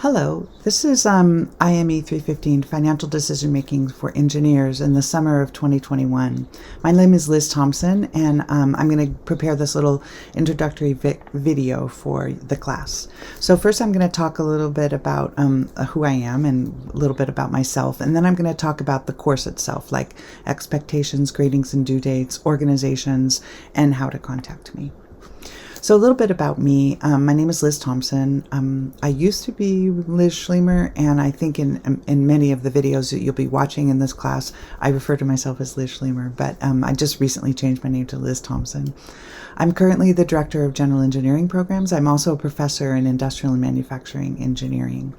Hello, this is IME 315, Financial Decision Making for Engineers in the summer of 2021. My name is Liz Thompson, and I'm going to prepare this little introductory video for the class. So first I'm going to talk a little bit about who I am and a little bit about myself, and then I'm going to talk about the course itself, like expectations, gradings and due dates, organizations, and how to contact me. So a little bit about me. My name is Liz Thompson. I used to be Liz Schlemer, and I think in many of the videos that you'll be watching in this class, I refer to myself as Liz Schlemer, but I just recently changed my name to Liz Thompson. I'm currently the Director of General Engineering Programs. I'm also a professor in Industrial and Manufacturing Engineering.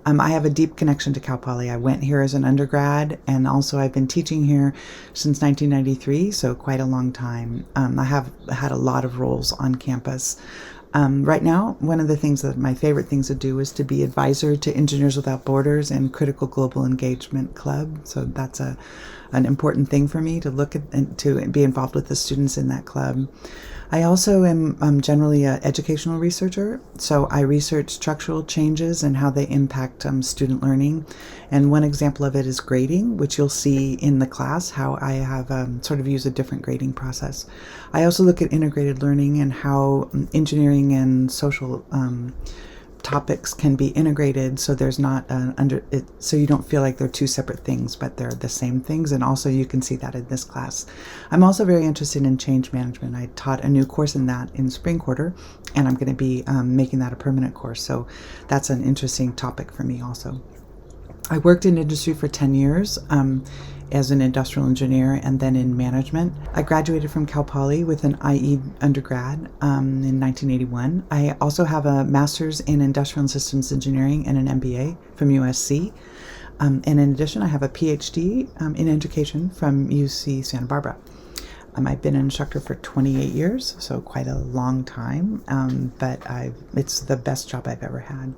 I have a deep connection to Cal Poly. I went here as an undergrad, and also I've been teaching here since 1993, so quite a long time. I have had a lot of roles on campus. Right now, one of the things that my favorite things to do is to be advisor to Engineers Without Borders and Critical Global Engagement Club. So that's an important thing for me to look at and to be involved with the students in that club. I also am generally an educational researcher, so I research structural changes and how they impact student learning. And one example of it is grading, which you'll see in the class, how I have sort of used a different grading process. I also look at integrated learning and how engineering and social topics can be integrated, so there's not so you don't feel like they're two separate things, but they're the same things. And also you can see that in this class. I'm also very interested in change management. I taught a new course in that in spring quarter, and I'm going to be making that a permanent course, so that's an interesting topic for me also. I worked in industry for 10 years as an industrial engineer and then in management. I graduated from Cal Poly with an IE undergrad in 1981. I also have a master's in industrial and systems engineering and an MBA from USC. And in addition, I have a PhD in education from UC Santa Barbara. I've been an instructor for 28 years, so quite a long time, but it's the best job I've ever had.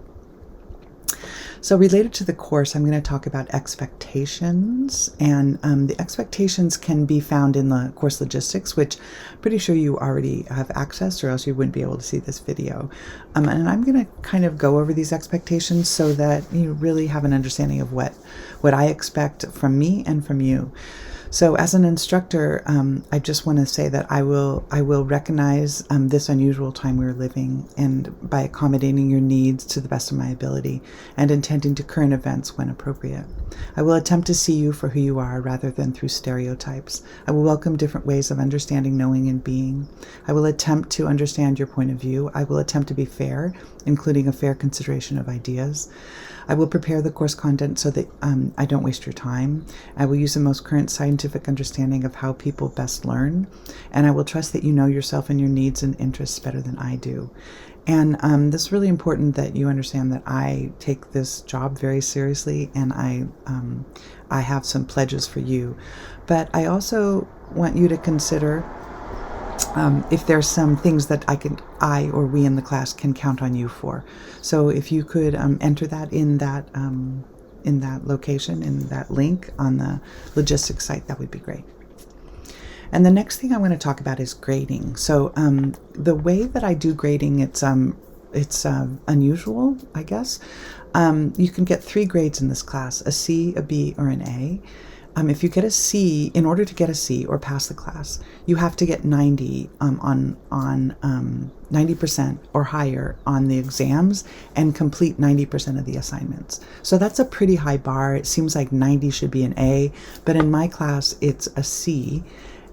So related to the course, I'm going to talk about expectations, and the expectations can be found in the course logistics, which I'm pretty sure you already have accessed, or else you wouldn't be able to see this video. And I'm going to kind of go over these expectations so that you really have an understanding of what I expect from me and from you. So as an instructor, I just want to say that I will recognize this unusual time we're living, and by accommodating your needs to the best of my ability and attending to current events when appropriate. I will attempt to see you for who you are rather than through stereotypes. I will welcome different ways of understanding, knowing, and being. I will attempt to understand your point of view. I will attempt to be fair, including a fair consideration of ideas. I will prepare the course content so that I don't waste your time. I will use the most current scientific understanding of how people best learn, and I will trust that you know yourself and your needs and interests better than I do. And this is really important that you understand that I take this job very seriously, and I have some pledges for you. But I also want you to consider if there's some things that I or we in the class can count on you for. So if you could enter that in that location, in that link on the logistics site, that would be great. And the next thing I want to talk about is grading. So the way that I do grading, it's unusual, I guess. You can get 3 grades in this class: a C, a B, or an A. If you get a C, in order to get a C or pass the class, you have to get 90 on 90% or higher on the exams and complete 90% of the assignments. So that's a pretty high bar. It seems like 90 should be an A, but in my class it's a C,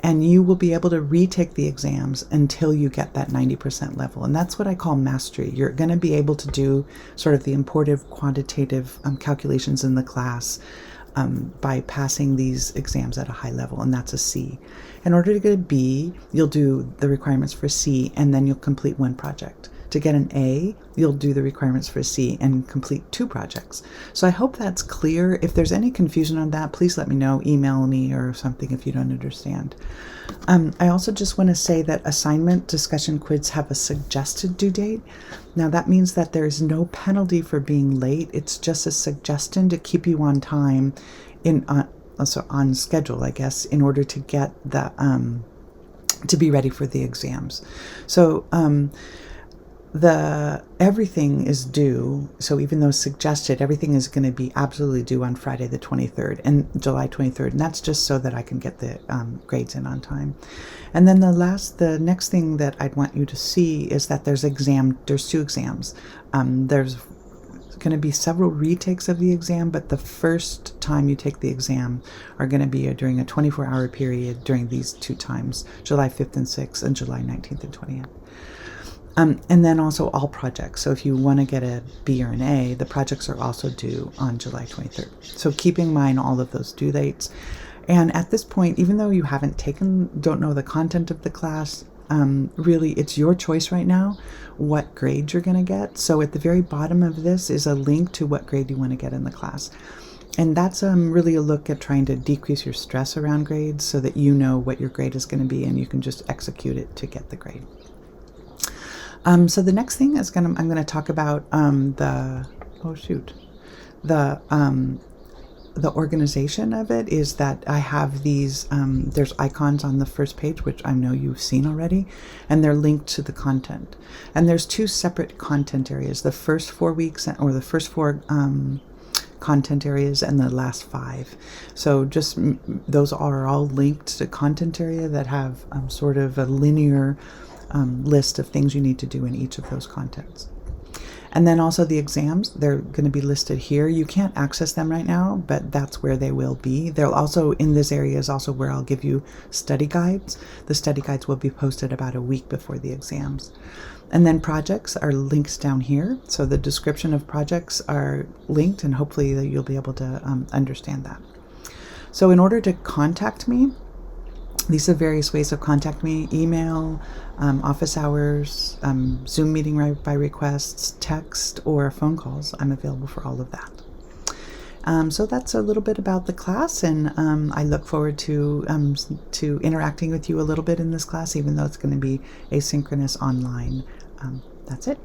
and you will be able to retake the exams until you get that 90% level. And that's what I call mastery. You're going to be able to do sort of the important quantitative calculations in the class by passing these exams at a high level, and that's a C. In order to get a B, you'll do the requirements for C, and then you'll complete 1 project. To get an A, you'll do the requirements for C and complete 2 projects. So I hope that's clear. If there's any confusion on that, please let me know, email me or something if you don't understand. I also just want to say that assignment discussion quiz have a suggested due date. Now that means that there's no penalty for being late. It's just a suggestion to keep you on time, also on schedule, I guess, in order to get the to be ready for the exams. So Everything is due, so even though suggested, everything is going to be absolutely due on Friday the 23rd and July 23rd, and that's just so that I can get the grades in on time. And then the next thing that I'd want you to see is that there's two exams. There's going to be several retakes of the exam, but the first time you take the exam are going to be during a 24-hour period during these two times, July 5th and 6th and July 19th and 20th. And then also all projects. So if you want to get a B or an A, the projects are also due on July 23rd. So keep in mind all of those due dates. And at this point, even though you don't know the content of the class, really it's your choice right now what grade you're going to get. So at the very bottom of this is a link to what grade you want to get in the class. And that's really a look at trying to decrease your stress around grades so that you know what your grade is going to be and you can just execute it to get the grade. So the next thing is I'm going to talk about the organization of it is that I have these, there's icons on the first page, which I know you've seen already, and they're linked to the content. And there's two separate content areas, the first 4 weeks or the first four content areas and the last 5. So just those are all linked to content area that have sort of a linear list of things you need to do in each of those contents. And then also the exams, they're going to be listed here. You can't access them right now, but that's where they will be. They'll also, in this area is also where I'll give you study guides. The study guides will be posted about a week before the exams. And then projects are linked down here. So the description of projects are linked, and hopefully you'll be able to understand that. So in order to contact me, these are various ways of contacting me: email, office hours, Zoom meeting by requests, text, or phone calls. I'm available for all of that. So that's a little bit about the class, and I look forward to interacting with you a little bit in this class, even though it's going to be asynchronous online. That's it.